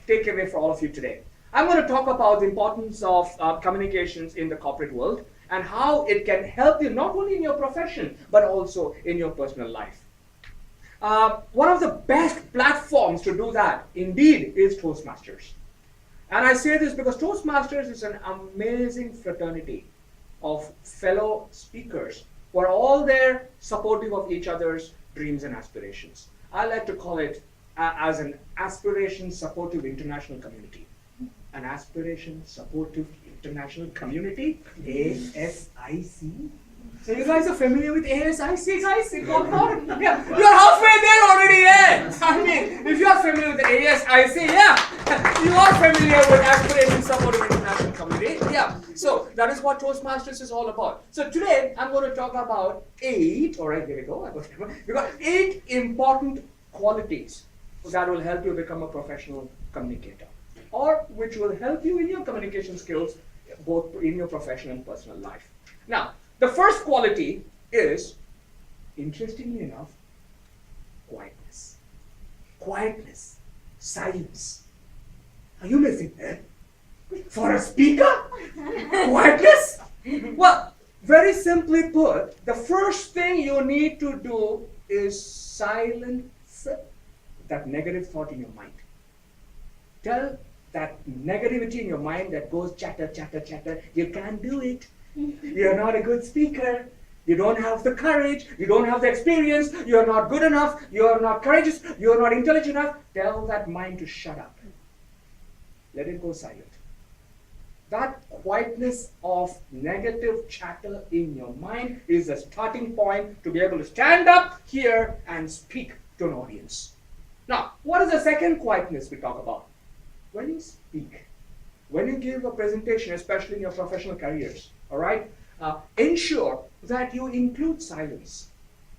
take away for all of you today. I'm going to talk about the importance of communications in the corporate world and how it can help you not only in your profession but also in your personal life. One of the best platforms to do that indeed is Toastmasters. And I say this because Toastmasters is an amazing fraternity of fellow speakers who are all there supportive of each other's dreams and aspirations. I like to call it as an aspiration supportive international community. An aspiration supportive international community, ASIC. So you guys are familiar with ASIC, guys? Yeah, you're halfway there already, yeah. I mean, if you are familiar with the ASIC, yeah, you are familiar with Aspiration Supportive International Community, yeah. So that is what Toastmasters is all about. So today I'm going to talk about 8. All right, here we go. We've got 8 important qualities that will help you become a professional communicator, or which will help you in your communication skills, both in your professional and personal life. Now, the first quality is, interestingly enough, quietness. Quietness. Silence. Are you missing that? For a speaker? Quietness? Well, very simply put, the first thing you need to do is silence that negative thought in your mind. Tell that negativity in your mind that goes chatter, chatter, chatter, you can't do it. You're not a good speaker. You don't have the courage. You don't have the experience. You're not good enough. You're not courageous. You're not intelligent enough. Tell that mind to shut up. Let it go silent. That quietness of negative chatter in your mind is a starting point to be able to stand up here and speak to an audience. Now, what is the second quietness we talk about? When you speak, when you give a presentation, especially in your professional careers, all right, ensure that you include silence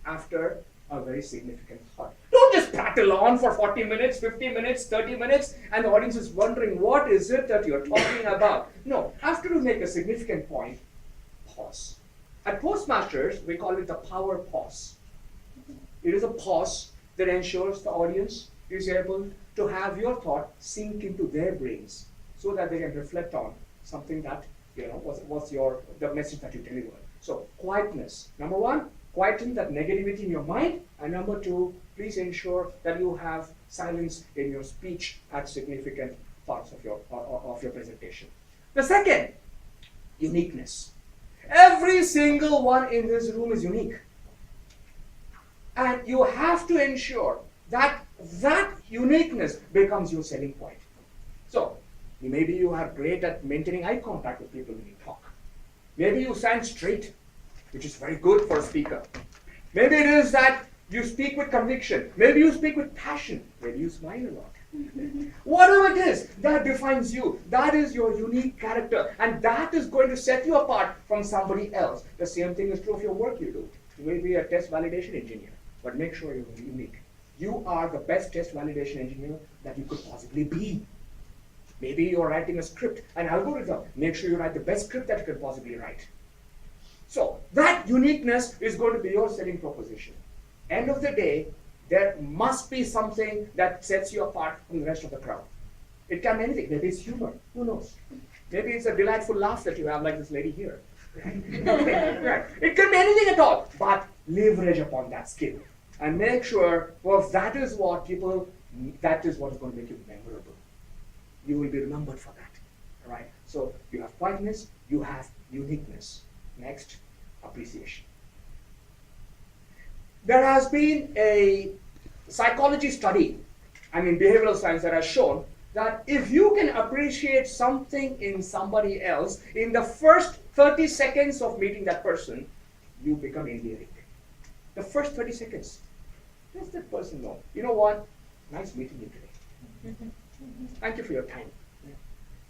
after a very significant thought. Don't just prattle on for 40 minutes, 50 minutes, 30 minutes, and the audience is wondering, what is it that you're talking about? No, after you make a significant point, pause. At Toastmasters, we call it the power pause. It is a pause that ensures the audience is able to have your thought sink into their brains so that they can reflect on something that, what's the message that you deliver. So quietness. Number 1, quieten that negativity in your mind. And number 2, please ensure that you have silence in your speech at significant parts of your presentation. The second, uniqueness. Every single one in this room is unique. And you have to ensure that that uniqueness becomes your selling point. So, maybe you are great at maintaining eye contact with people when you talk. Maybe you stand straight, which is very good for a speaker. Maybe it is that you speak with conviction. Maybe you speak with passion. Maybe you smile a lot. Whatever it is, that defines you. That is your unique character. And that is going to set you apart from somebody else. The same thing is true of your work you do. You may be a test validation engineer, but make sure you're unique. You are the best test validation engineer that you could possibly be. Maybe you're writing a script, an algorithm. Make sure you write the best script that you can possibly write. So that uniqueness is going to be your selling proposition. End of the day, there must be something that sets you apart from the rest of the crowd. It can be anything. Maybe it's humor. Who knows? Maybe it's a delightful laugh that you have, like this lady here. Right. It can be anything at all, but leverage upon that skill. And make sure, that is what is going to make you memorable. You will be remembered for that. All right? So you have quietness, you have uniqueness. Next, appreciation. There has been a psychology study, behavioral science, that has shown that if you can appreciate something in somebody else, in the first 30 seconds of meeting that person, you become endearing. The first 30 seconds. Let that person know. You know what? Nice meeting you today. Thank you for your time.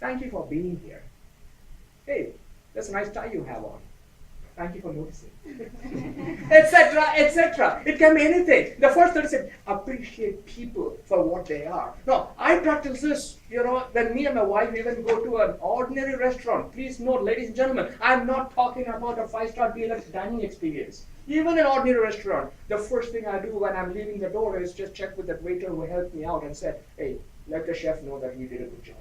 Thank you for being here. Hey, that's a nice tie you have on. Thank you for noticing. Etc., etc. It can be anything. The first 30 seconds, appreciate people for what they are. Now, I practice this, when me and my wife even go to an ordinary restaurant. Please note, ladies and gentlemen, I'm not talking about a 5-star deluxe dining experience. Even an ordinary restaurant, the first thing I do when I'm leaving the door is just check with that waiter who helped me out and said, hey, let the chef know that he did a good job.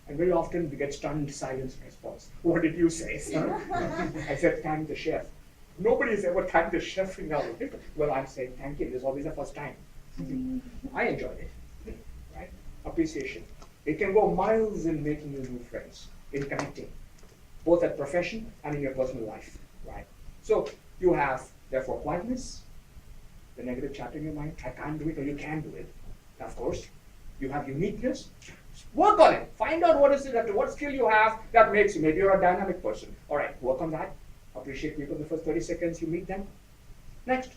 And very often we get stunned silence response. What did you say, sir? I said, thank the chef. Nobody's ever thanked the chef in our life. Well, I'm saying thank you. This is always the first time. I enjoyed it. Right? Appreciation. It can go miles in making you new friends, in connecting, both at profession and in your personal life. Right? So you have, therefore, quietness, the negative chatter in your mind. I can't do it, or you can do it. Of course. You have uniqueness. Work on it. Find out what is it that what skill you have that makes you. Maybe you're a dynamic person. All right, work on that. Appreciate people the first 30 seconds you meet them. Next,